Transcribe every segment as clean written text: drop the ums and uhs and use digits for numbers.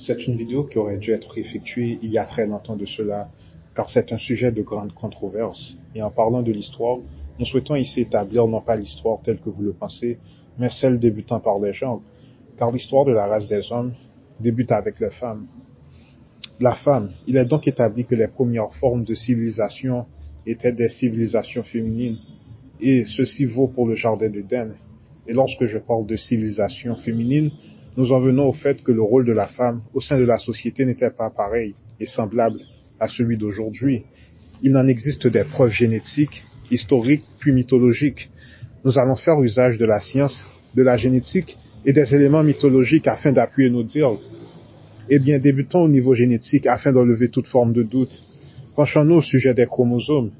C'est une vidéo qui aurait dû être effectuée il y a très longtemps de cela, car c'est un sujet de grande controverse. Et en parlant de l'histoire, nous souhaitons ici établir non pas l'histoire telle que vous le pensez, mais celle débutant par les gens, car l'histoire de la race des hommes débute avec les femmes. La femme, il est donc établi que les premières formes de civilisation étaient des civilisations féminines, et ceci vaut pour le jardin d'Éden. Et lorsque je parle de civilisation féminine, nous en venons au fait que le rôle de la femme au sein de la société n'était pas pareil et semblable à celui d'aujourd'hui. Il en existe des preuves génétiques, historiques, puis mythologiques. Nous allons faire usage de la science, de la génétique et des éléments mythologiques afin d'appuyer nos dires. Eh bien, débutons au niveau génétique afin d'enlever toute forme de doute. Penchons-nous au sujet des chromosomes.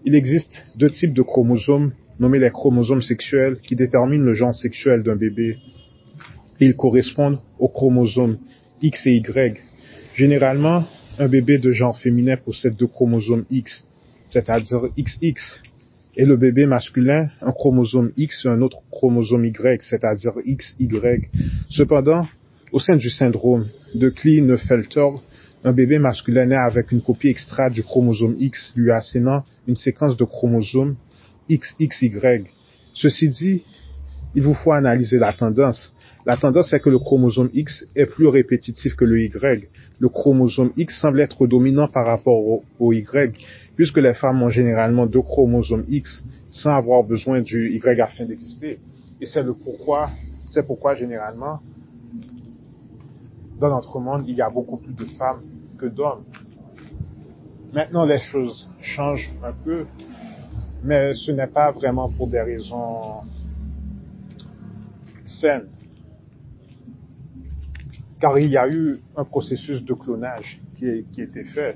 Il existe deux types de chromosomes, nommés les chromosomes sexuels, qui déterminent le genre sexuel d'un bébé. Ils correspondent aux chromosomes X et Y. Généralement, un bébé de genre féminin possède deux chromosomes X, c'est-à-dire XX. Et le bébé masculin, un chromosome X et un autre chromosome Y, c'est-à-dire XY. Cependant, au sein du syndrome de Klinefelter, un bébé masculin naît avec une copie extraite du chromosome X lui assénant une séquence de chromosomes XXY. Ceci dit, il vous faut analyser la tendance. La tendance est que le chromosome X est plus répétitif que le Y. Le chromosome X semble être dominant par rapport au Y, puisque les femmes ont généralement deux chromosomes X sans avoir besoin du Y afin d'exister. Et c'est pourquoi généralement, dans notre monde, il y a beaucoup plus de femmes que d'hommes. Maintenant, les choses changent un peu, mais ce n'est pas vraiment pour des raisons saines. Car il y a eu un processus de clonage qui était fait.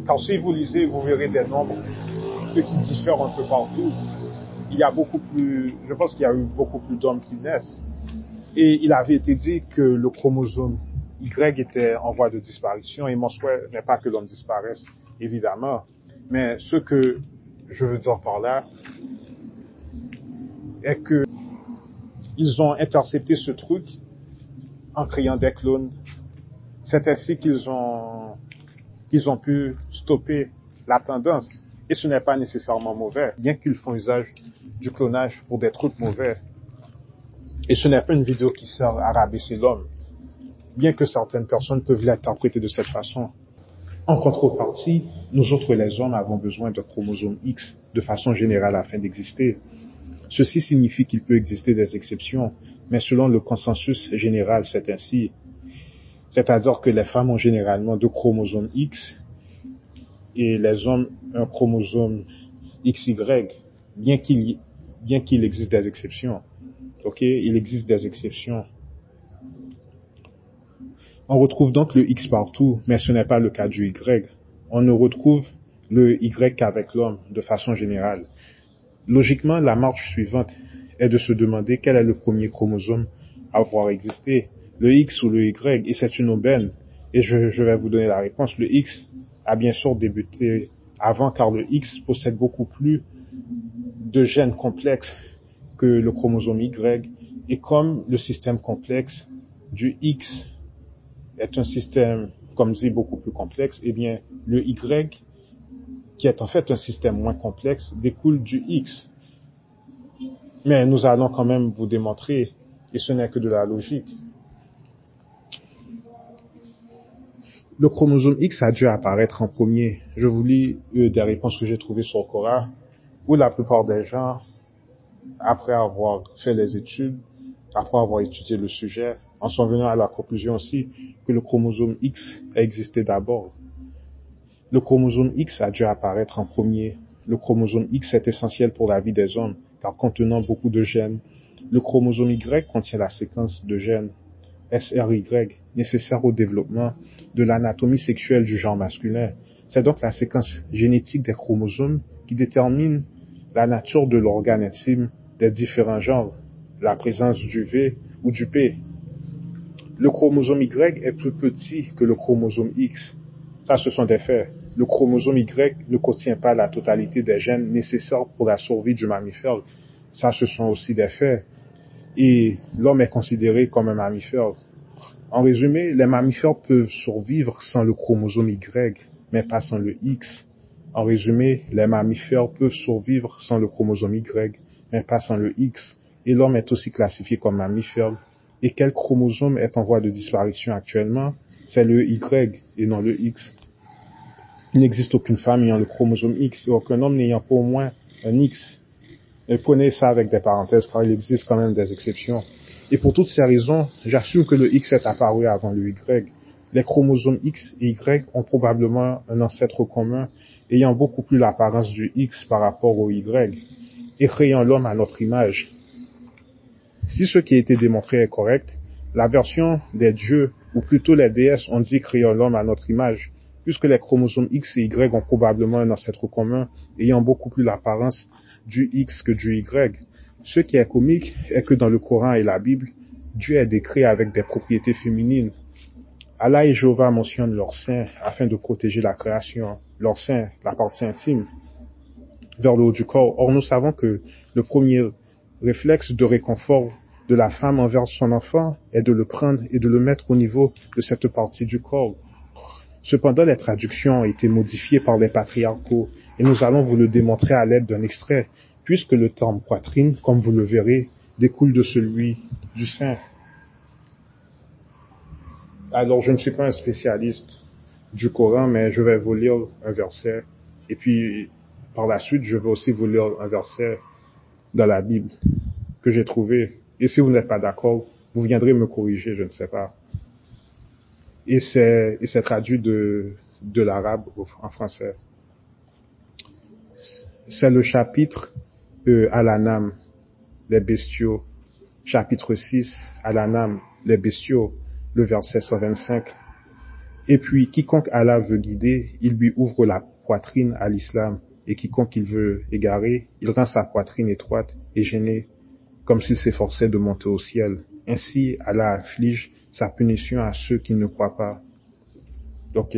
Car si vous lisez, vous verrez des nombres qui diffèrent un peu partout. Je pense qu'il y a eu beaucoup plus d'hommes qui naissent. Et il avait été dit que le chromosome Y était en voie de disparition, et mon souhait n'est pas que l'homme disparaisse, évidemment. Mais ce que je veux dire par là est que ils ont intercepté ce truc en créant des clones. C'est ainsi qu'ils ont pu stopper la tendance. Et ce n'est pas nécessairement mauvais, bien qu'ils font usage du clonage pour des trucs mauvais. Et ce n'est pas une vidéo qui sert à rabaisser l'homme, bien que certaines personnes peuvent l'interpréter de cette façon. En contrepartie, nous autres les hommes avons besoin de chromosomes X de façon générale afin d'exister. Ceci signifie qu'il peut exister des exceptions, mais selon le consensus général, c'est ainsi. C'est-à-dire que les femmes ont généralement deux chromosomes X et les hommes un chromosome XY, bien qu'il existe des exceptions. Ok, il existe des exceptions. On retrouve donc le X partout, mais ce n'est pas le cas du Y. On ne retrouve le Y qu'avec l'homme, de façon générale. Logiquement, la marche suivante est de se demander quel est le premier chromosome à avoir existé, le X ou le Y, et c'est une aubaine. Et je vais vous donner la réponse. Le X a bien sûr débuté avant, car le X possède beaucoup plus de gènes complexes que le chromosome Y, et comme le système complexe du X est un système, comme dit, beaucoup plus complexe, eh bien, le Y, qui est en fait un système moins complexe, découle du X. Mais nous allons quand même vous démontrer, et ce n'est que de la logique. Le chromosome X a dû apparaître en premier. Je vous lis des réponses que j'ai trouvées sur Quora, où la plupart des gens, après avoir fait les études, après avoir étudié le sujet, en sont venus à la conclusion aussi que le chromosome X a existé d'abord. Le chromosome X a dû apparaître en premier. Le chromosome X est essentiel pour la vie des hommes, car contenant beaucoup de gènes. Le chromosome Y contient la séquence de gènes SRY, nécessaire au développement de l'anatomie sexuelle du genre masculin. C'est donc la séquence génétique des chromosomes qui détermine la nature de l'organe intime des différents genres, la présence du V ou du P. Le chromosome Y est plus petit que le chromosome X. Ça, ce sont des faits. Le chromosome Y ne contient pas la totalité des gènes nécessaires pour la survie du mammifère. Ça, ce sont aussi des faits. et l'homme est considéré comme un mammifère. En résumé, les mammifères peuvent survivre sans le chromosome Y, mais pas sans le X. En résumé, les mammifères peuvent survivre sans le chromosome Y, mais pas sans le X. Et l'homme est aussi classifié comme mammifère. Et quel chromosome est en voie de disparition actuellement? C'est le Y et non le X. Il n'existe aucune femme ayant le chromosome X et aucun homme n'ayant pas au moins un X. Et prenez ça avec des parenthèses car il existe quand même des exceptions. Et pour toutes ces raisons, j'assume que le X est apparu avant le Y. Les chromosomes X et Y ont probablement un ancêtre commun ayant beaucoup plus l'apparence du X par rapport au Y et créant l'homme à notre image. Si ce qui a été démontré est correct, la version des dieux, ou plutôt les déesses, ont dit créant l'homme à notre image, puisque les chromosomes X et Y ont probablement un ancêtre commun ayant beaucoup plus l'apparence du X que du Y. Ce qui est comique est que dans le Coran et la Bible, Dieu est décrit avec des propriétés féminines. Allah et Jéhovah mentionnent leur sein afin de protéger la création, leur sein, la partie intime, vers le haut du corps. Or, nous savons que le premier réflexe de réconfort de la femme envers son enfant est de le prendre et de le mettre au niveau de cette partie du corps. Cependant, les traductions ont été modifiées par les patriarcaux et nous allons vous le démontrer à l'aide d'un extrait, puisque le terme poitrine, comme vous le verrez, découle de celui du sein. Alors, je ne suis pas un spécialiste du Coran, mais je vais vous lire un verset, et puis par la suite, je vais aussi vous lire un verset dans la Bible que j'ai trouvé. Et si vous n'êtes pas d'accord, vous viendrez me corriger, je ne sais pas. Et c'est traduit de l'arabe en français. C'est le chapitre Al-An'am, les bestiaux. Chapitre 6, Al-An'am, les bestiaux, le verset 125. Et puis, quiconque Allah veut guider, il lui ouvre la poitrine à l'islam. Et quiconque il veut égarer, il rend sa poitrine étroite et gênée, comme s'il s'efforçait de monter au ciel. Ainsi, Allah afflige sa punition à ceux qui ne croient pas. Ok.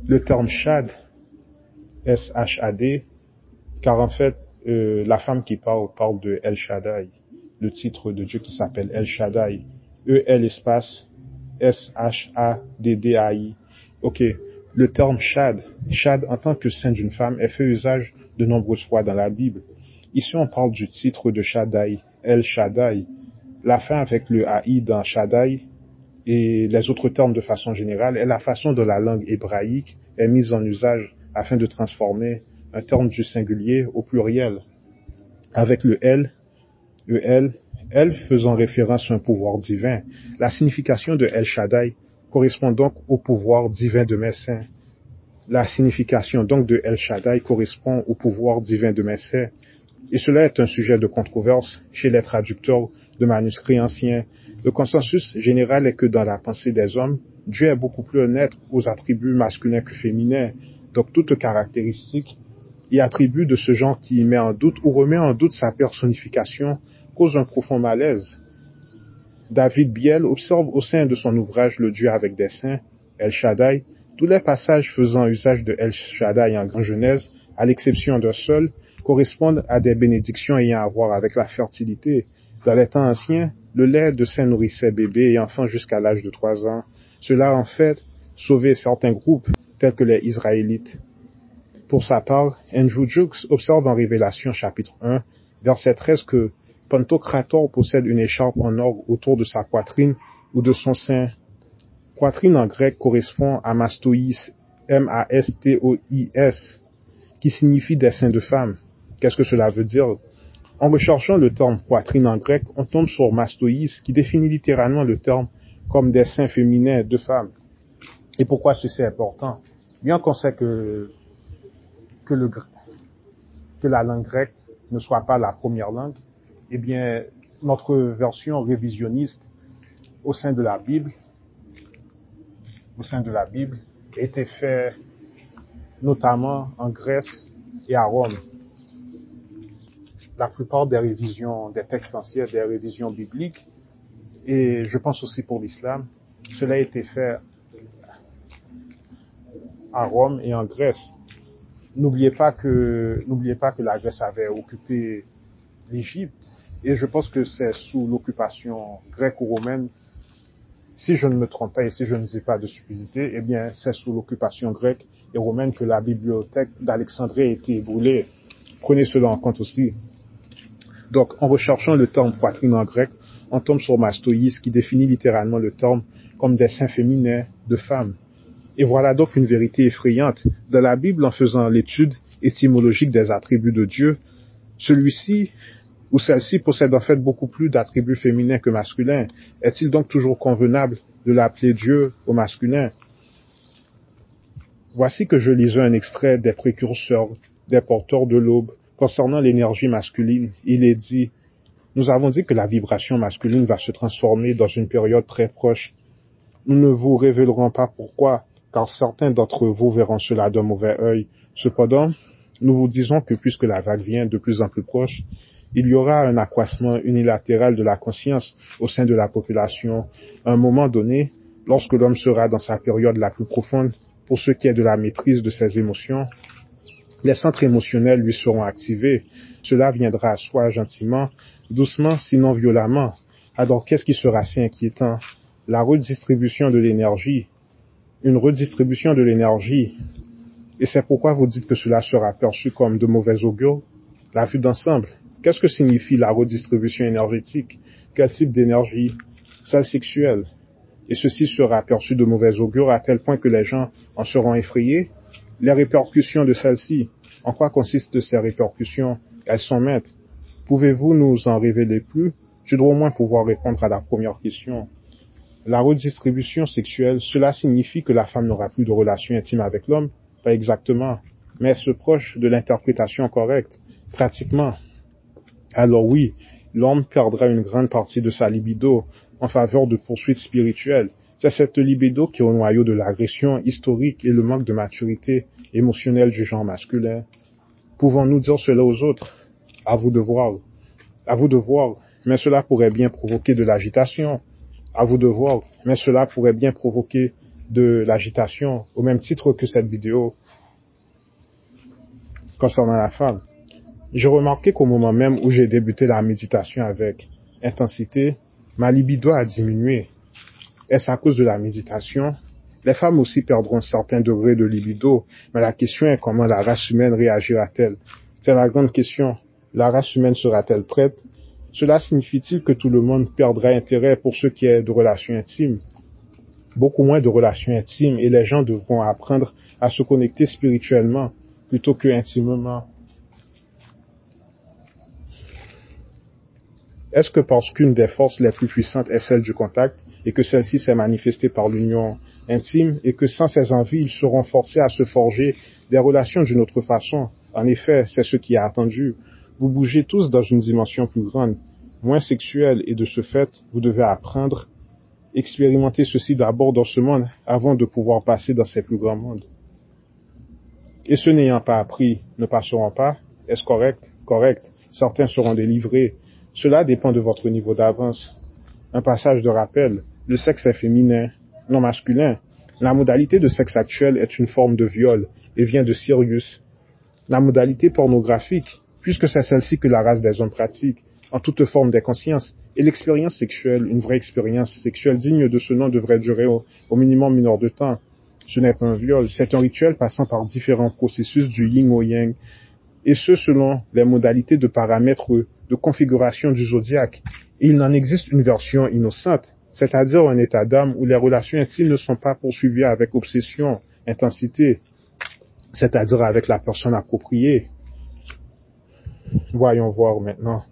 Le terme Shad, S-H-A-D, car en fait, la femme qui parle de El Shaddai, le titre de Dieu qui s'appelle El Shaddai, E-L espace S-H-A-D-D-A-I. Ok. Le terme Shad en tant que sein d'une femme est fait usage de nombreuses fois dans la Bible. Ici, on parle du titre de Shaddai, El Shaddai. La fin avec le AI dans Shaddai et les autres termes de façon générale est la façon dont la langue hébraïque est mise en usage afin de transformer un terme du singulier au pluriel. Avec le El faisant référence à un pouvoir divin. La signification de El Shaddai correspond donc au pouvoir divin de mes saints. La signification donc de El Shaddai correspond au pouvoir divin de mes saints. Et cela est un sujet de controverse chez les traducteurs de manuscrits anciens. Le consensus général est que dans la pensée des hommes, Dieu est beaucoup plus honnête aux attributs masculins que féminins. Donc toute caractéristique et attribut de ce genre qui met en doute ou remet en doute sa personnification cause un profond malaise. David Biel observe au sein de son ouvrage Le Dieu avec des seins, El Shaddai, tous les passages faisant usage de El Shaddai en Genèse, à l'exception d'un seul, correspondent à des bénédictions ayant à voir avec la fertilité. Dans les temps anciens, le lait de sein nourrissait bébés et enfants jusqu'à l'âge de 3 ans. Cela en fait sauvait certains groupes, tels que les Israélites. Pour sa part, Andrew Jukes observe en Révélation chapitre 1, verset 13 que Pantocrator possède une écharpe en or autour de sa poitrine ou de son sein. Poitrine en grec correspond à mastoïs, M-A-S-T-O-I-S, qui signifie des seins de femme. Qu'est-ce que cela veut dire? En recherchant le terme poitrine en grec, on tombe sur mastoïs, qui définit littéralement le terme comme des seins féminins de femmes. Et pourquoi ceci est important? Bien qu'on sait que la langue grecque ne soit pas la première langue, eh bien, notre version révisionniste au sein de la Bible, a été faite notamment en Grèce et à Rome. La plupart des révisions des textes anciens, des révisions bibliques, et je pense aussi pour l'islam, cela a été fait à Rome et en Grèce. N'oubliez pas que la Grèce avait occupé l'Égypte Et je pense que c'est sous l'occupation grecque ou romaine, si je ne me trompe pas et si je ne dis pas de stupidité, eh bien, c'est sous l'occupation grecque et romaine que la bibliothèque d'Alexandrie a été brûlée. Prenez cela en compte aussi. Donc, en recherchant le terme poitrine en grec, on tombe sur mastoïs qui définit littéralement le terme comme des seins féminins de femmes. Et voilà donc une vérité effrayante. Dans la Bible, en faisant l'étude étymologique des attributs de Dieu, celui-ci ou celle-ci possède en fait beaucoup plus d'attributs féminins que masculins. Est-il donc toujours convenable de l'appeler Dieu au masculin? Voici que je lisais un extrait des précurseurs, des porteurs de l'aube, concernant l'énergie masculine. Il est dit, nous avons dit que la vibration masculine va se transformer dans une période très proche. Nous ne vous révélerons pas pourquoi, car certains d'entre vous verront cela d'un mauvais œil. Cependant, nous vous disons que puisque la vague vient de plus en plus proche, il y aura un accroissement unilatéral de la conscience au sein de la population. À un moment donné, lorsque l'homme sera dans sa période la plus profonde, pour ce qui est de la maîtrise de ses émotions, les centres émotionnels lui seront activés. Cela viendra à soi gentiment, doucement, sinon violemment. Alors qu'est-ce qui sera si inquiétant? La redistribution de l'énergie. Une redistribution de l'énergie. Et c'est pourquoi vous dites que cela sera perçu comme de mauvais augure? La vue d'ensemble. Qu'est-ce que signifie la redistribution énergétique? Quel type d'énergie? Celle sexuelle. Et ceci sera perçu de mauvais augure à tel point que les gens en seront effrayés? Les répercussions de celle-ci. En quoi consistent ces répercussions? Elles sont maintes. Pouvez-vous nous en révéler plus? Je dois au moins pouvoir répondre à la première question. La redistribution sexuelle, cela signifie que la femme n'aura plus de relation intime avec l'homme? Pas exactement. Mais est-ce proche de l'interprétation correcte? Pratiquement. Alors oui, l'homme perdra une grande partie de sa libido en faveur de poursuites spirituelles. C'est cette libido qui est au noyau de l'agression historique et le manque de maturité émotionnelle du genre masculin. Pouvons-nous dire cela aux autres? À vous de voir. À vous de voir. Mais cela pourrait bien provoquer de l'agitation. À vous de voir. Mais cela pourrait bien provoquer de l'agitation, au même titre que cette vidéo concernant la femme. J'ai remarqué qu'au moment même où j'ai débuté la méditation avec intensité, ma libido a diminué. Est-ce à cause de la méditation? Les femmes aussi perdront un certain degré de libido, mais la question est comment la race humaine réagira-t-elle? C'est la grande question. La race humaine sera-t-elle prête? Cela signifie-t-il que tout le monde perdra intérêt pour ce qui est de relations intimes? Beaucoup moins de relations intimes et les gens devront apprendre à se connecter spirituellement plutôt que intimement. Est-ce que parce qu'une des forces les plus puissantes est celle du contact et que celle-ci s'est manifestée par l'union intime et que sans ces envies, ils seront forcés à se forger des relations d'une autre façon? En effet, c'est ce qui est attendu. Vous bougez tous dans une dimension plus grande, moins sexuelle et de ce fait, vous devez apprendre, expérimenter ceci d'abord dans ce monde avant de pouvoir passer dans ces plus grands mondes. Et ceux n'ayant pas appris ne passeront pas? Est-ce correct? Correct. Certains seront délivrés. Cela dépend de votre niveau d'avance. Un passage de rappel. Le sexe est féminin, non masculin. La modalité de sexe actuel est une forme de viol et vient de Sirius. La modalité pornographique, puisque c'est celle-ci que la race des hommes pratique, en toute forme d'inconscience, et l'expérience sexuelle, une vraie expérience sexuelle digne de ce nom devrait durer au minimum 1 heure de temps. Ce n'est pas un viol, c'est un rituel passant par différents processus du yin au yang, et ce selon les modalités de paramètres de configuration du zodiaque. Et il en existe une version innocente, c'est-à-dire un état d'âme où les relations intimes ne sont pas poursuivies avec obsession, intensité, c'est-à-dire avec la personne appropriée. Voyons voir maintenant.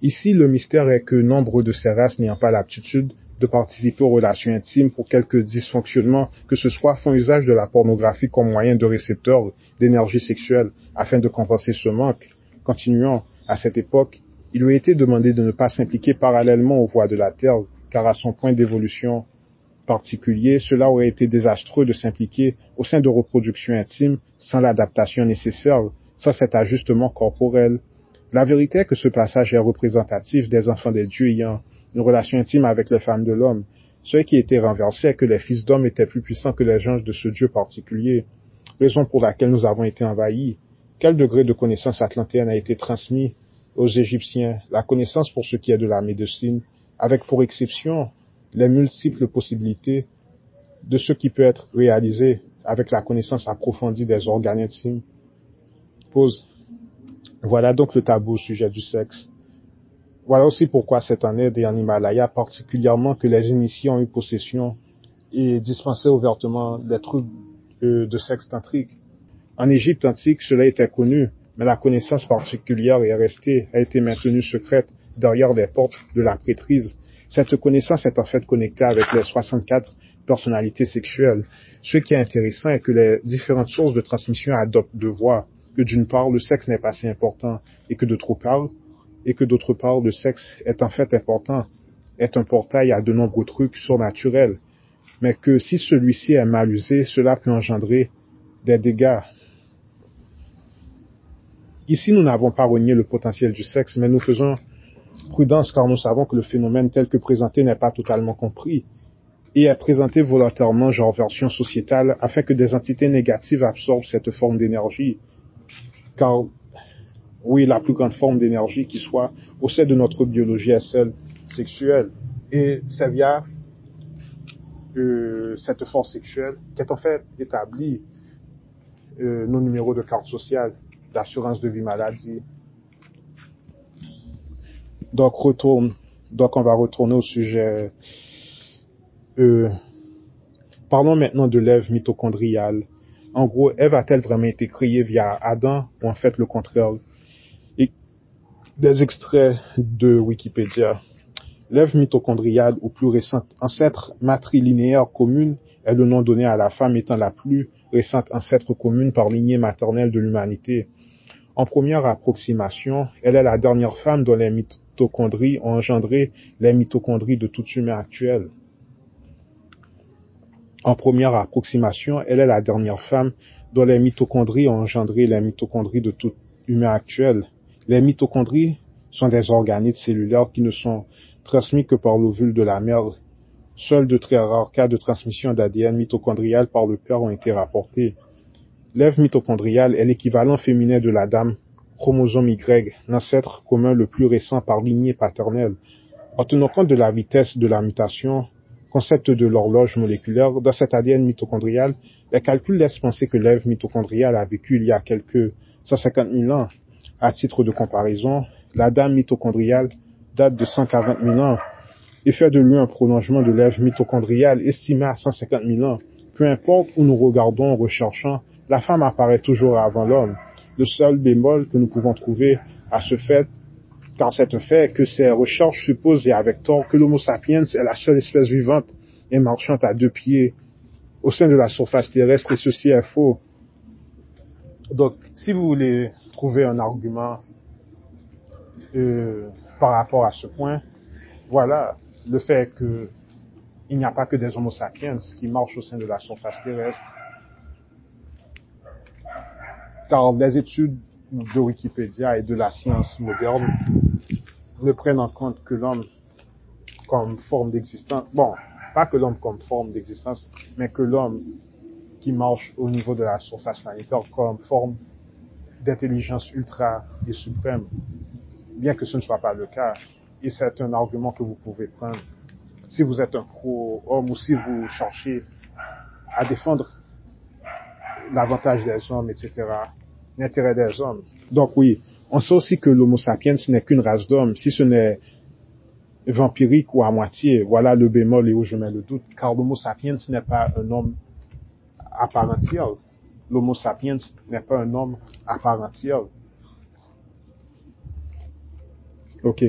Ici, le mystère est que nombre de ces races n'ayant pas l'aptitude de participer aux relations intimes pour quelques dysfonctionnements que ce soit font usage de la pornographie comme moyen de récepteur d'énergie sexuelle afin de compenser ce manque. Continuons. À cette époque, il lui a été demandé de ne pas s'impliquer parallèlement aux voies de la Terre, car à son point d'évolution particulier, cela aurait été désastreux de s'impliquer au sein de reproduction intime sans l'adaptation nécessaire, sans cet ajustement corporel. La vérité est que ce passage est représentatif des enfants des dieux ayant une relation intime avec les femmes de l'homme. Ce qui était renversé est que les fils d'hommes étaient plus puissants que les anges de ce Dieu particulier, raison pour laquelle nous avons été envahis. Quel degré de connaissance atlantéenne a été transmis aux Égyptiens? La connaissance pour ce qui est de la médecine, avec pour exception les multiples possibilités de ce qui peut être réalisé avec la connaissance approfondie des organes intimes. Pause. Voilà donc le tabou au sujet du sexe. Voilà aussi pourquoi c'est en Inde et en Himalaya particulièrement que les initiés ont eu possession et dispensé ouvertement des trucs de sexe tantrique. En Égypte antique, cela était connu, mais la connaissance particulière est restée, a été maintenue secrète derrière les portes de la prêtrise. Cette connaissance est en fait connectée avec les 64 personnalités sexuelles. Ce qui est intéressant est que les différentes sources de transmission adoptent deux voies, que d'une part, le sexe n'est pas si important et que d'autre part, le sexe est en fait important, est un portail à de nombreux trucs surnaturels, mais que si celui-ci est mal usé, cela peut engendrer des dégâts. Ici, nous n'avons pas renié le potentiel du sexe, mais nous faisons prudence car nous savons que le phénomène tel que présenté n'est pas totalement compris et est présenté volontairement genre version sociétale afin que des entités négatives absorbent cette forme d'énergie. Car, oui, la plus grande forme d'énergie qui soit au sein de notre biologie est celle sexuelle. Et c'est via cette force sexuelle qu'est en fait établie nos numéros de carte sociale, d'assurance de vie maladie. Donc on va retourner au sujet. Parlons maintenant de l'Ève mitochondriale. En gros, Ève a-t-elle vraiment été créée via Adam ou en fait le contraire? Et des extraits de Wikipédia. L'Ève mitochondriale ou plus récente ancêtre matrilinéaire commune est le nom donné à la femme étant la plus récente ancêtre commune par lignée maternelle de l'humanité. En première approximation, elle est la dernière femme dont les mitochondries ont engendré les mitochondries de tout humain actuel. En première approximation, elle est la dernière femme dont les mitochondries ont engendré les mitochondries de tout humain actuel. Les mitochondries sont des organites cellulaires qui ne sont transmis que par l'ovule de la mère. Seuls de très rares cas de transmission d'ADN mitochondrial par le père ont été rapportés. L'Ève mitochondriale est l'équivalent féminin de la dame chromosome Y, l'ancêtre commun le plus récent par lignée paternelle. En tenant compte de la vitesse de la mutation, concept de l'horloge moléculaire, dans cet ADN mitochondrial, les calculs laissent penser que l'Ève mitochondriale a vécu il y a quelques 150 000 ans. À titre de comparaison, la dame mitochondriale date de 140 000 ans et fait de lui un prolongement de l'Ève mitochondriale estimé à 150 000 ans. Peu importe où nous regardons en recherchant, la femme apparaît toujours avant l'homme. Le seul bémol que nous pouvons trouver à ce fait, car c'est un fait que ces recherches supposent, et avec tort, que l'Homo sapiens est la seule espèce vivante et marchante à deux pieds au sein de la surface terrestre, et ceci est faux. Donc, si vous voulez trouver un argument par rapport à ce point, voilà, le fait qu'il n'y a pas que des Homo sapiens qui marchent au sein de la surface terrestre. Car les études de Wikipédia et de la science moderne ne prennent en compte que l'homme comme forme d'existence. Bon, pas que l'homme comme forme d'existence, mais que l'homme qui marche au niveau de la surface planétaire comme forme d'intelligence ultra et suprême, bien que ce ne soit pas le cas. Et c'est un argument que vous pouvez prendre si vous êtes un pro-homme ou si vous cherchez à défendre l'avantage des hommes, etc., l'intérêt des hommes. Donc oui, on sait aussi que l'Homo sapiens n'est qu'une race d'hommes, si ce n'est vampirique ou à moitié. Voilà le bémol et où je mets le doute, car l'Homo sapiens n'est pas un homme à part entière. L'Homo sapiens n'est pas un homme à part entière. Ok.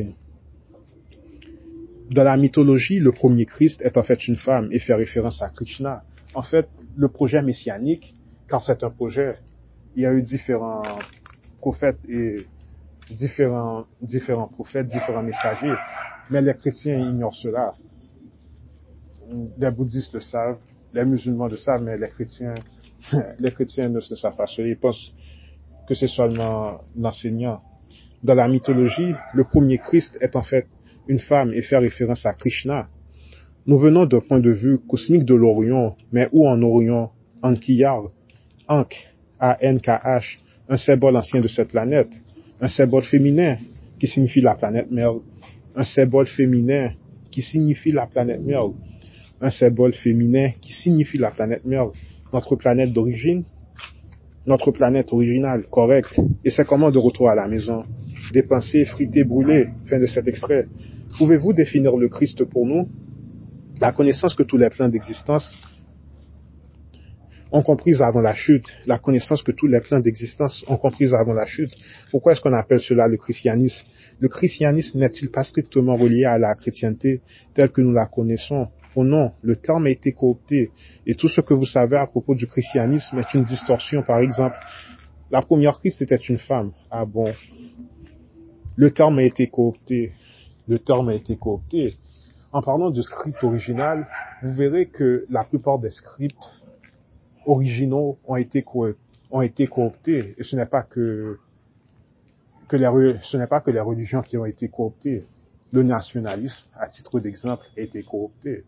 Dans la mythologie, le premier Christ est en fait une femme et fait référence à Krishna. En fait, le projet messianique, car c'est un projet, il y a eu différents prophètes et différents prophètes, différents messagers, mais les chrétiens ignorent cela. Les bouddhistes le savent, les musulmans le savent, mais les chrétiens ne se savent pas cela. Ils pensent que c'est seulement l'enseignant. Dans la mythologie, le premier Christ est en fait une femme et fait référence à Krishna. Nous venons d'un point de vue cosmique de l'Orient, mais où en Orient, Ankhyar, Ankh, A-N-K-H, un symbole ancien de cette planète, un symbole féminin qui signifie la planète mère, un symbole féminin qui signifie la planète mère, un symbole féminin qui signifie la planète mère, notre planète d'origine, notre planète originale, correcte, et c'est comment de retour à la maison, dépensé, frité, brûlé, fin de cet extrait. Pouvez-vous définir le Christ pour nous? La connaissance que tous les plans d'existence ont comprise avant la chute, la connaissance que tous les plans d'existence ont comprise avant la chute. Pourquoi est-ce qu'on appelle cela le christianisme? Le christianisme n'est-il pas strictement relié à la chrétienté telle que nous la connaissons? Oh non, le terme a été coopté, et tout ce que vous savez à propos du christianisme est une distorsion. Par exemple, la première Christ était une femme. Ah bon? Le terme a été coopté. Le terme a été coopté. En parlant du script original, vous verrez que la plupart des scripts originaux ont été cooptés, et ce n'est pas que les religions qui ont été cooptées. Le nationalisme, à titre d'exemple, a été coopté.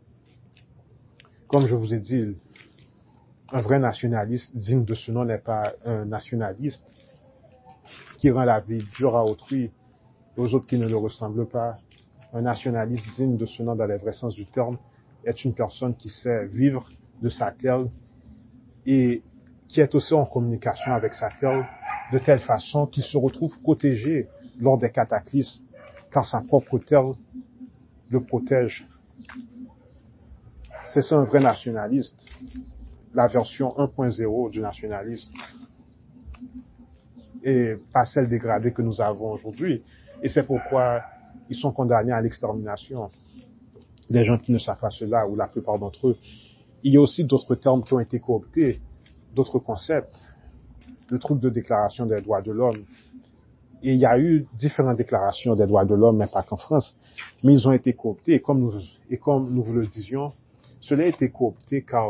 Comme je vous ai dit, un vrai nationaliste digne de ce nom n'est pas un nationaliste qui rend la vie dure à autrui et aux autres qui ne le ressemblent pas. Un nationaliste digne de ce nom dans le vrai sens du terme est une personne qui sait vivre de sa terre et qui est aussi en communication avec sa terre de telle façon qu'il se retrouve protégé lors des cataclysmes, car sa propre terre le protège. C'est ça un vrai nationaliste, la version 1.0 du nationalisme, et pas celle dégradée que nous avons aujourd'hui. Et c'est pourquoi ils sont condamnés à l'extermination. Les gens qui ne savent pas cela, ou la plupart d'entre eux. Il y a aussi d'autres termes qui ont été cooptés, d'autres concepts. Le truc de déclaration des droits de l'homme. Et il y a eu différentes déclarations des droits de l'homme, mais pas qu'en France. Mais ils ont été cooptés, et comme nous vous le disions, cela a été coopté car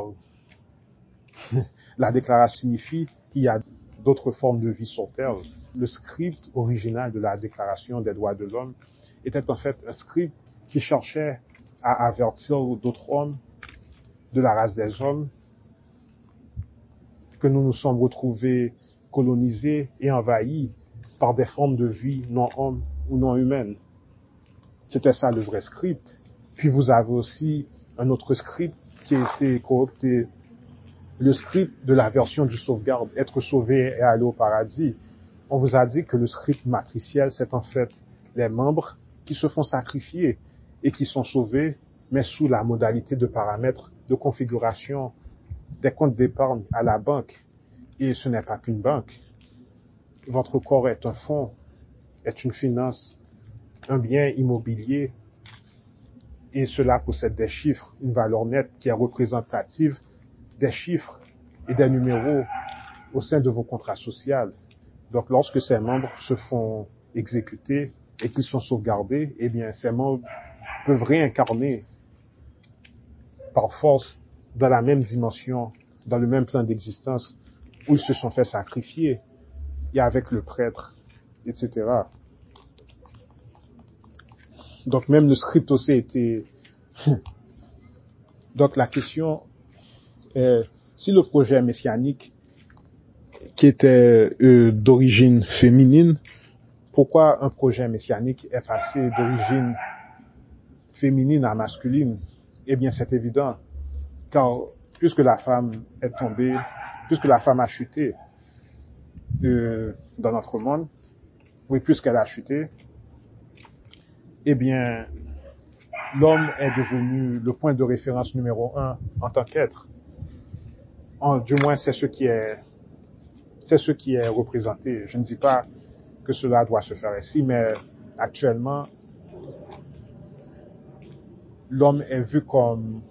la déclaration signifie qu'il y a d'autres formes de vie sur Terre. Le script original de la déclaration des droits de l'homme était en fait un script qui cherchait à avertir d'autres hommes de la race des hommes que nous nous sommes retrouvés colonisés et envahis par des formes de vie non hommes ou non humaines. C'était ça le vrai script. Puis vous avez aussi un autre script qui a été coopté, le script de la version du sauvegarde, être sauvé et aller au paradis. On vous a dit que le script matriciel, c'est en fait les membres qui se font sacrifier et qui sont sauvés, mais sous la modalité de paramètres de configuration des comptes d'épargne à la banque. Et ce n'est pas qu'une banque. Votre corps est un fonds, est une finance, un bien immobilier, et cela possède des chiffres, une valeur nette qui est représentative des chiffres et des numéros au sein de vos contrats sociaux. Donc, lorsque ces membres se font exécuter et qu'ils sont sauvegardés, eh bien, ces membres peuvent réincarner par force dans la même dimension, dans le même plan d'existence où ils se sont fait sacrifier, et avec le prêtre, etc. Donc, même le script aussi a été... Donc, la question est, si le projet messianique qui était d'origine féminine, pourquoi un projet messianique est passé d'origine féminine à masculine? Eh bien, c'est évident, car puisque la femme est tombée, puisque la femme a chuté dans notre monde, oui, puisqu'elle a chuté, eh bien, l'homme est devenu le point de référence numéro 1 en tant qu'être. Du moins, c'est ce qui est représenté. Je ne dis pas que cela doit se faire ici, mais actuellement, l'homme est vu comme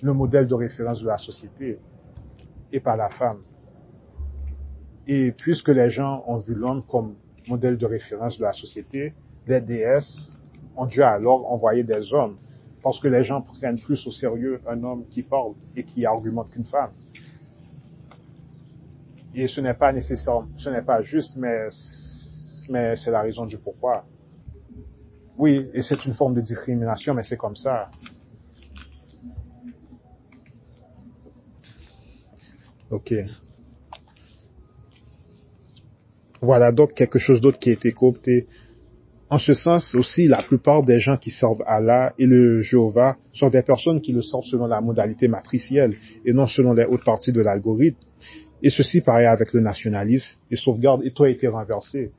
le modèle de référence de la société et pas la femme. Et puisque les gens ont vu l'homme comme modèle de référence de la société, les déesses ont dû alors envoyer des hommes, parce que les gens prennent plus au sérieux un homme qui parle et qui argumente qu'une femme. Et ce n'est pas nécessaire, ce n'est pas juste, mais c'est la raison du pourquoi. Oui, et c'est une forme de discrimination, mais c'est comme ça. Ok. Voilà donc quelque chose d'autre qui a été coopté. En ce sens aussi, la plupart des gens qui servent Allah et le Jéhovah sont des personnes qui le servent selon la modalité matricielle et non selon les hautes parties de l'algorithme. Et ceci pareil avec le nationalisme et sauvegarde et tout a été renversé.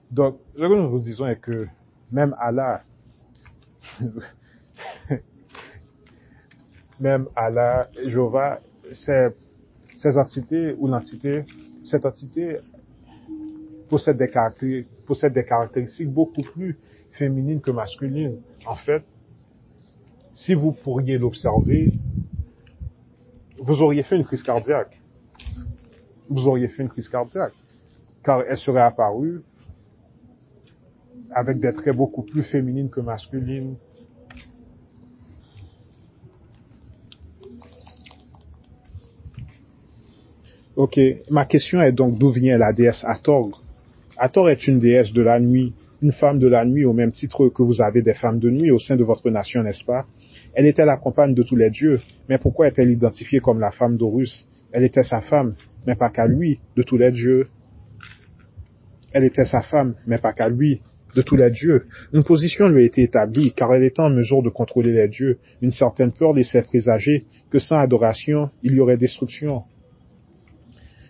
Donc, ce que nous vous disons est que même Allah, même Allah, Jéhovah, ces entités ou l'entité, cette entité possède des caractéristiques beaucoup plus féminines que masculines. En fait, si vous pourriez l'observer, vous auriez fait une crise cardiaque. Vous auriez fait une crise cardiaque. Car elle serait apparue avec des traits beaucoup plus féminines que masculines. Ok, ma question est donc d'où vient la déesse Hathor? Hathor est une déesse de la nuit, une femme de la nuit au même titre que vous avez des femmes de nuit au sein de votre nation, n'est-ce pas? Elle était la compagne de tous les dieux, mais pourquoi est-elle identifiée comme la femme d'Horus? Elle était sa femme, mais pas qu'à lui, de tous les dieux. Elle était sa femme, mais pas qu'à lui, de tous les dieux. Une position lui a été établie, car elle était en mesure de contrôler les dieux. Une certaine peur laissait présager que sans adoration, il y aurait destruction.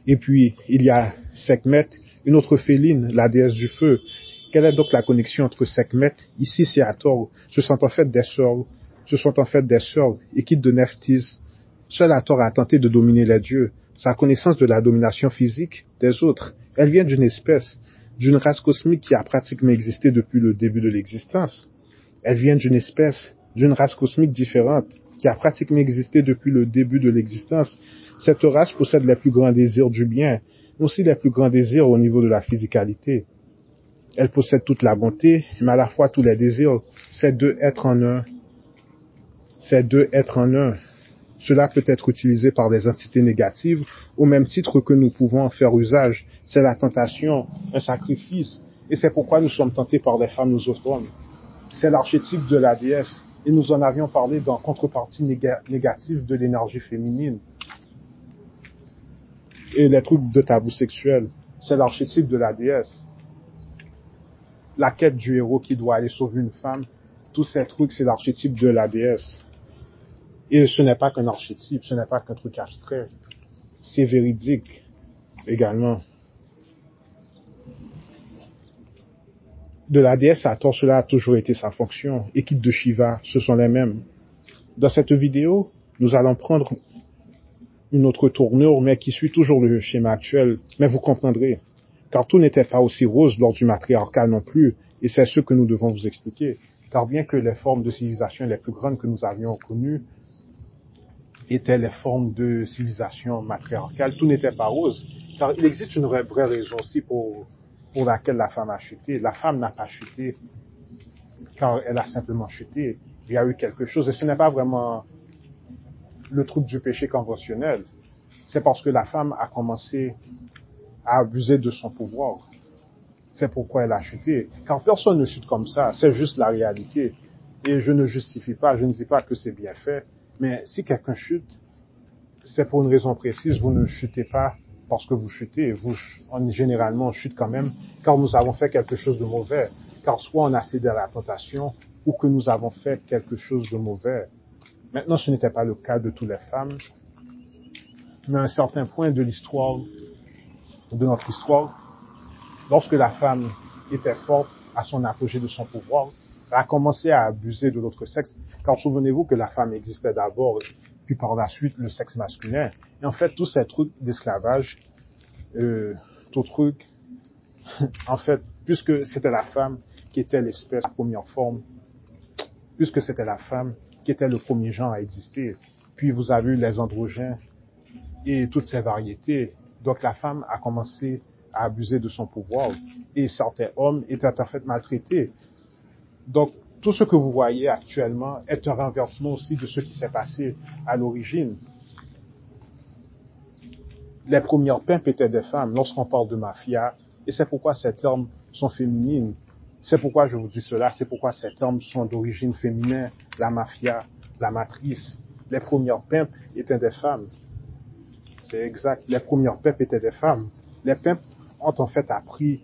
Et puis, il y a Sekhmet, une autre féline, la déesse du feu. Quelle est donc la connexion entre Sekhmet, ici c'est Hathor, ce sont en fait des sœurs, équipes de Nephthys. Seul Hathor a tenté de dominer les dieux. Sa connaissance de la domination physique des autres, elle vient d'une espèce, d'une race cosmique qui a pratiquement existé depuis le début de l'existence. Elle vient d'une espèce, d'une race cosmique différente, qui a pratiquement existé depuis le début de l'existence. Cette race possède les plus grands désirs du bien, mais aussi les plus grands désirs au niveau de la physicalité. Elle possède toute la bonté, mais à la fois tous les désirs. C'est deux êtres en un. C'est deux êtres en un. Cela peut être utilisé par des entités négatives, au même titre que nous pouvons en faire usage. C'est la tentation, un sacrifice, et c'est pourquoi nous sommes tentés par les femmes, nous autres hommes. C'est l'archétype de la déesse, et nous en avions parlé dans contrepartie négative de l'énergie féminine. Et les trucs de tabou sexuel, c'est l'archétype de la déesse. La quête du héros qui doit aller sauver une femme, tous ces trucs, c'est l'archétype de la déesse. Et ce n'est pas qu'un archétype, ce n'est pas qu'un truc abstrait. C'est véridique également. De la déesse Hathor, cela a toujours été sa fonction. Équipe de Shiva, ce sont les mêmes. Dans cette vidéo, nous allons prendre une autre tournure, mais qui suit toujours le schéma actuel. Mais vous comprendrez, car tout n'était pas aussi rose lors du matriarcat non plus, et c'est ce que nous devons vous expliquer. Car bien que les formes de civilisation les plus grandes que nous avions connues étaient les formes de civilisation matriarcale, tout n'était pas rose. Car il existe une vraie raison aussi pour laquelle la femme a chuté. La femme n'a pas chuté, car elle a simplement chuté. Il y a eu quelque chose, et ce n'est pas vraiment le truc du péché conventionnel. C'est parce que la femme a commencé à abuser de son pouvoir. C'est pourquoi elle a chuté. Car personne ne chute comme ça, c'est juste la réalité. Et je ne justifie pas, je ne dis pas que c'est bien fait, mais si quelqu'un chute, c'est pour une raison précise. Vous ne chutez pas parce que vous chutez. Généralement, on chute quand même car nous avons fait quelque chose de mauvais. Car soit on a cédé à la tentation ou que nous avons fait quelque chose de mauvais. Maintenant, ce n'était pas le cas de toutes les femmes. Mais à un certain point de l'histoire, de notre histoire, lorsque la femme était forte à son apogée de son pouvoir, elle a commencé à abuser de l'autre sexe. Car souvenez-vous que la femme existait d'abord, puis par la suite le sexe masculin. Et en fait, tous ces trucs d'esclavage, tout truc, en fait, puisque c'était la femme qui était l'espèce, la première forme, puisque c'était la femme qui était le premier genre à exister, puis vous avez eu les androgènes et toutes ces variétés. Donc la femme a commencé à abuser de son pouvoir et certains hommes étaient en fait maltraités. Donc tout ce que vous voyez actuellement est un renversement aussi de ce qui s'est passé à l'origine. Les premières pimpes étaient des femmes lorsqu'on parle de mafia, et c'est pourquoi ces termes sont féminines. C'est pourquoi je vous dis cela, c'est pourquoi ces termes sont d'origine féminin, la mafia, la matrice. Les premières pimpes étaient des femmes. C'est exact, les premières pimpes étaient des femmes. Les pimps ont en fait appris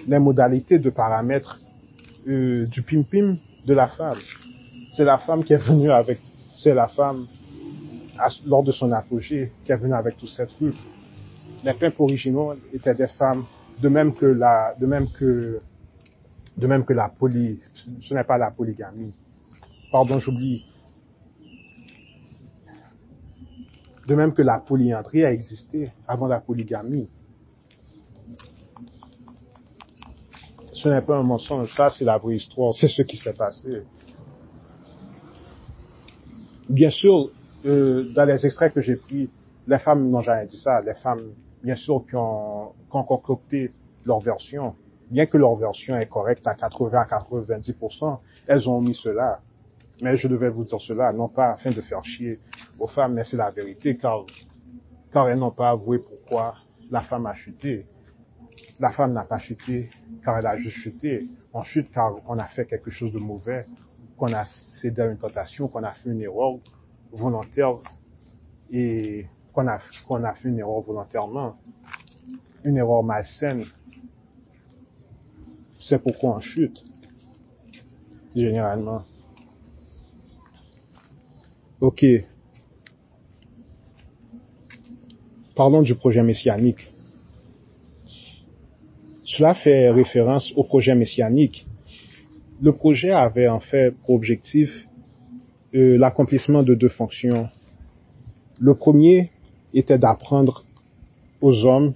les modalités de paramètres du pim-pim de la femme. C'est la femme qui est venue avec, c'est la femme, lors de son apogée, qui est venue avec tous ces trucs. Les pimps originaux étaient des femmes, de même que la ce n'est pas la polygamie. Pardon, j'oublie. De même que la polyandrie a existé avant la polygamie. Ce n'est pas un mensonge, ça c'est la vraie histoire, c'est ce qui s'est passé. Bien sûr, dans les extraits que j'ai pris, les femmes n'ont jamais dit ça. Les femmes, bien sûr, qui ont concocté leur version, bien que leur version est correcte à 80 à 90%, elles ont omis cela. Mais je devais vous dire cela, non pas afin de faire chier aux femmes, mais c'est la vérité, car elles n'ont pas avoué pourquoi la femme a chuté. La femme n'a pas chuté car elle a juste chuté. On chute car on a fait quelque chose de mauvais, qu'on a cédé à une tentation, qu'on a fait une erreur volontaire et qu'on a fait une erreur volontairement, une erreur malsaine. C'est pourquoi on chute, généralement. Ok. Parlons du projet messianique. Cela fait référence au projet messianique. Le projet avait en fait pour objectif l'accomplissement de deux fonctions. Le premier était d'apprendre aux hommes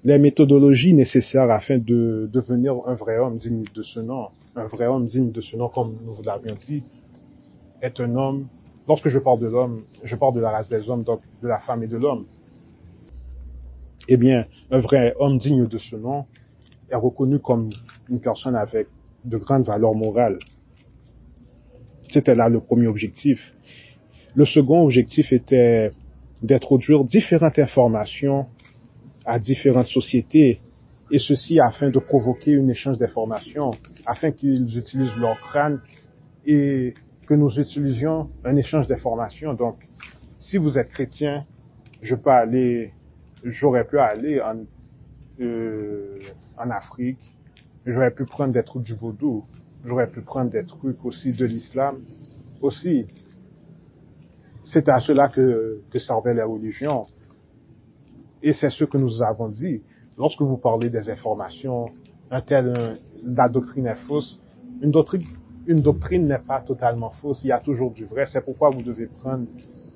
les méthodologies nécessaires afin de devenir un vrai homme digne de ce nom. Un vrai homme digne de ce nom, comme nous vous l'avions dit, est un homme. Lorsque je parle de l'homme, je parle de la race des hommes, donc de la femme et de l'homme. Eh bien, un vrai homme digne de ce nom est reconnu comme une personne avec de grandes valeurs morales. C'était là le premier objectif. Le second objectif était d'introduire différentes informations à différentes sociétés, et ceci afin de provoquer un échange d'informations, afin qu'ils utilisent leur crâne et que nous utilisions un échange d'informations. Donc, si vous êtes chrétien, j'aurais pu aller en Afrique, j'aurais pu prendre des trucs du vaudou, j'aurais pu prendre des trucs aussi de l'islam, aussi. C'est à cela que servaient les religions. Et c'est ce que nous avons dit. Lorsque vous parlez des informations, la doctrine est fausse. Une doctrine n'est pas totalement fausse. Il y a toujours du vrai. C'est pourquoi vous devez prendre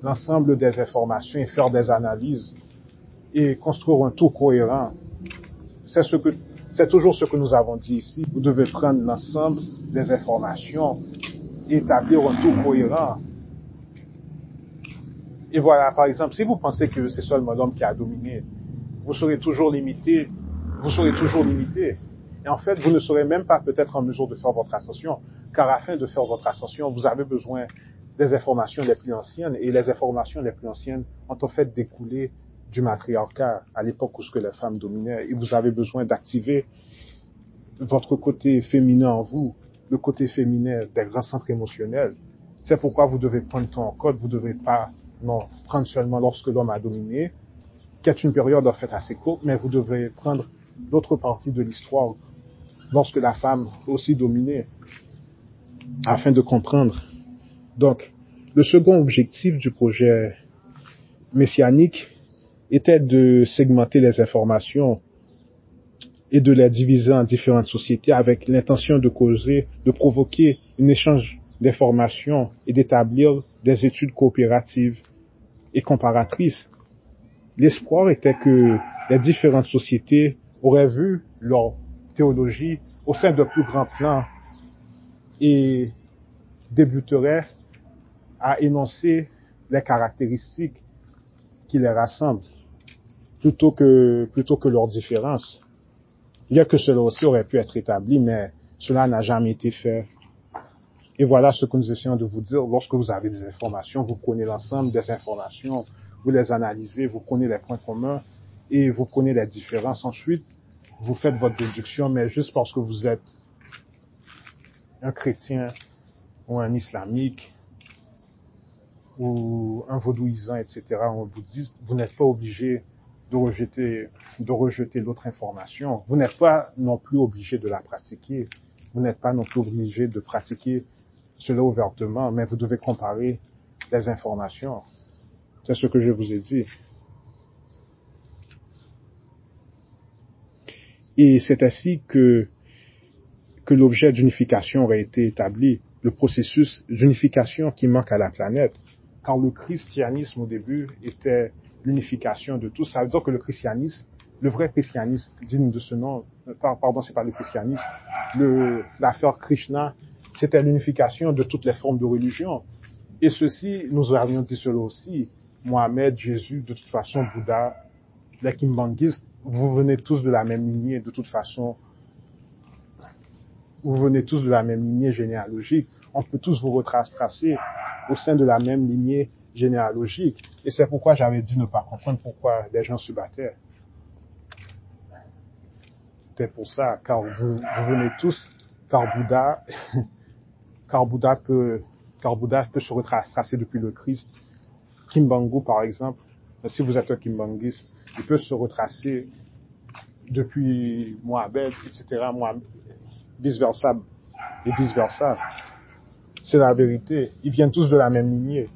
l'ensemble des informations et faire des analyses et construire un tout cohérent. C'est toujours ce que nous avons dit ici. Vous devez prendre l'ensemble des informations et établir un tout cohérent. Et voilà, par exemple, si vous pensez que c'est seulement l'homme qui a dominé, vous serez toujours limité. Et en fait, vous ne serez même pas peut-être en mesure de faire votre ascension, car afin de faire votre ascension, vous avez besoin des informations les plus anciennes, et les informations les plus anciennes ont en fait découlé du matriarcat, à l'époque où les femmes dominaient, et vous avez besoin d'activer votre côté féminin en vous, le côté féminin des grands centres émotionnels. C'est pourquoi vous devez prendre temps en code, vous ne devez pas prendre seulement lorsque l'homme a dominé, qui est une période en fait assez courte, mais vous devez prendre l'autre partie de l'histoire lorsque la femme aussi dominait, afin de comprendre. Donc, le second objectif du projet messianique était de segmenter les informations et de les diviser en différentes sociétés avec l'intention de provoquer un échange d'informations et d'établir des études coopératives et comparatrices. L'espoir était que les différentes sociétés auraient vu leur théologie au sein de plus grands plans et débuteraient à énoncer les caractéristiques qui les rassemblent plutôt que leurs différences. Bien que cela aussi aurait pu être établi, mais cela n'a jamais été fait. Et voilà ce que nous essayons de vous dire. Lorsque vous avez des informations, vous prenez l'ensemble des informations, vous les analysez, vous prenez les points communs et vous prenez les différences. Ensuite, vous faites votre déduction, mais juste parce que vous êtes un chrétien ou un islamique ou un vaudouisant, etc., ou un bouddhiste, vous n'êtes pas obligé de rejeter, de rejeter l'autre information. Vous n'êtes pas non plus obligé de la pratiquer. Vous n'êtes pas non plus obligé de pratiquer cela ouvertement, mais vous devez comparer les informations. C'est ce que je vous ai dit. Et c'est ainsi que l'objet d'unification aurait été établi, le processus d'unification qui manque à la planète. Car le christianisme au début était l'unification de tous. Ça veut dire que le christianisme, le vrai christianisme digne de ce nom, pardon, c'est pas le christianisme, l'affaire Krishna, c'était l'unification de toutes les formes de religion. Et ceci, nous avions dit cela aussi, Mohamed, Jésus, de toute façon, Bouddha, les Kimbanguistes, vous venez tous de la même lignée, de toute façon, vous venez tous de la même lignée généalogique. On peut tous vous retracer au sein de la même lignée généalogique. Et c'est pourquoi j'avais dit ne pas comprendre pourquoi des gens se battaient. C'est pour ça, car vous venez tous, car Bouddha peut se retracer depuis le Christ. Kimbangu, par exemple, si vous êtes un Kimbanguiste, il peut se retracer depuis Mohamed, etc., vice-versa, et vice-versa. C'est la vérité. Ils viennent tous de la même lignée.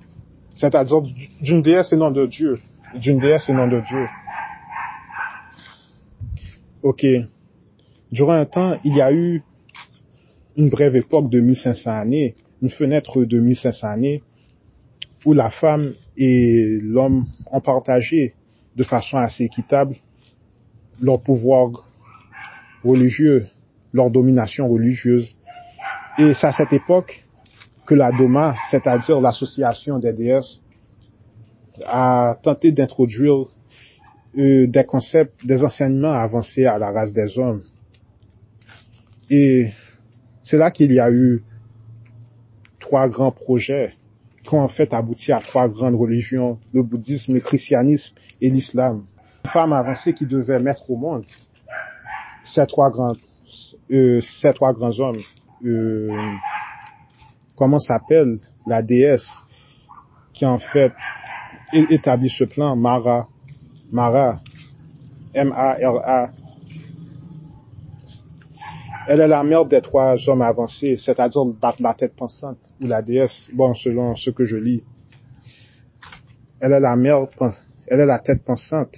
C'est-à-dire d'une déesse et non de Dieu. D'une déesse et non de Dieu. Ok. Durant un temps, il y a eu une brève époque de 1500 années, une fenêtre de 1500 années, où la femme et l'homme ont partagé de façon assez équitable leur pouvoir religieux, leur domination religieuse. Et c'est à cette époque que la Doma, c'est-à-dire l'association des déesses, a tenté d'introduire des concepts, des enseignements avancés à la race des hommes. Et c'est là qu'il y a eu 3 grands projets qui ont en fait abouti à 3 grandes religions, le bouddhisme, le christianisme et l'islam. Une femme avancée qui devait mettre au monde ces 3 grands hommes. Comment s'appelle la déesse qui en fait établit ce plan? Mara, M-A-R-A. Elle est la mère des 3 hommes avancés, c'est-à-dire la tête pensante, ou la déesse, bon, selon ce que je lis. Elle est la tête pensante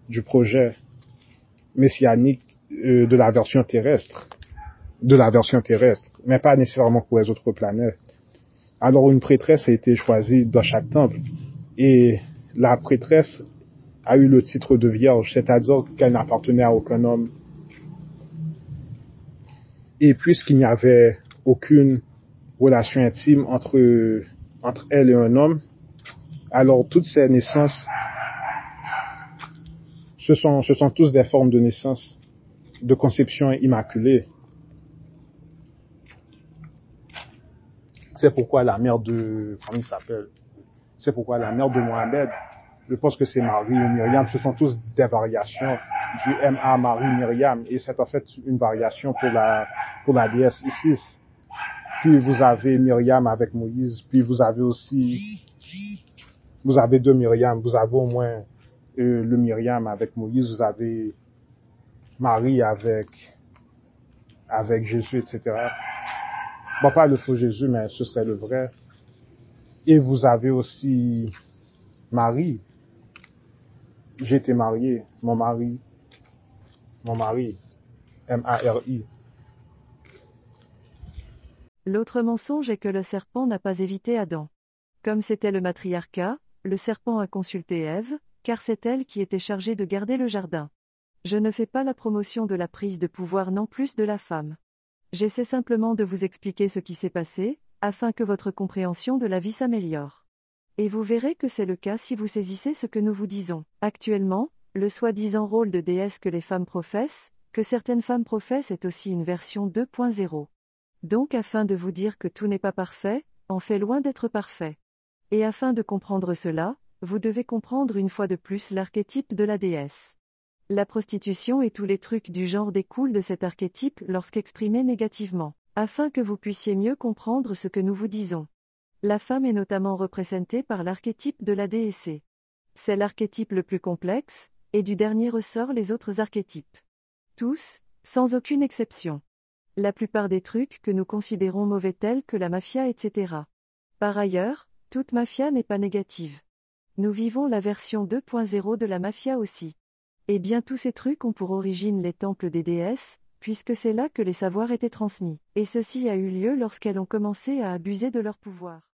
du projet messianique de la version terrestre, mais pas nécessairement pour les autres planètes. Alors une prêtresse a été choisie dans chaque temple, et la prêtresse a eu le titre de vierge, c'est-à-dire qu'elle n'appartenait à aucun homme. Et puisqu'il n'y avait aucune relation intime entre elle et un homme, alors toutes ces naissances, ce sont tous des formes de naissance, de conception immaculée. C'est pourquoi la mère de, comment il s'appelle? C'est pourquoi la mère de Mohamed, je pense que c'est Marie ou Myriam, ce sont tous des variations du M.A. Marie Myriam, et c'est en fait une variation pour la déesse Isis. Puis vous avez Myriam avec Moïse, puis vous avez 2 Myriam, vous avez au moins le Myriam avec Moïse, vous avez Marie avec Jésus, etc. Bon, pas le faux Jésus, mais ce serait le vrai. Et vous avez aussi Marie. J'ai été marié, mon mari, M-A-R-I. L'autre mensonge est que le serpent n'a pas évité Adam. Comme c'était le matriarcat, le serpent a consulté Ève, car c'est elle qui était chargée de garder le jardin. Je ne fais pas la promotion de la prise de pouvoir non plus de la femme. J'essaie simplement de vous expliquer ce qui s'est passé, afin que votre compréhension de la vie s'améliore. Et vous verrez que c'est le cas si vous saisissez ce que nous vous disons. Actuellement, le soi-disant rôle de déesse que les femmes professent, que certaines femmes professent est aussi une version 2.0. Donc afin de vous dire que tout n'est pas parfait, en fait loin d'être parfait. Et afin de comprendre cela, vous devez comprendre une fois de plus l'archétype de la déesse. La prostitution et tous les trucs du genre découlent de cet archétype lorsqu'exprimés négativement, afin que vous puissiez mieux comprendre ce que nous vous disons. La femme est notamment représentée par l'archétype de la déesse. C'est l'archétype le plus complexe, Et du dernier ressort les autres archétypes. Tous, sans aucune exception. La plupart des trucs que nous considérons mauvais tels que la mafia etc. Par ailleurs, toute mafia n'est pas négative. Nous vivons la version 2.0 de la mafia aussi. Et bien tous ces trucs ont pour origine les temples des déesses, puisque c'est là que les savoirs étaient transmis. Et ceci a eu lieu lorsqu'elles ont commencé à abuser de leur pouvoir.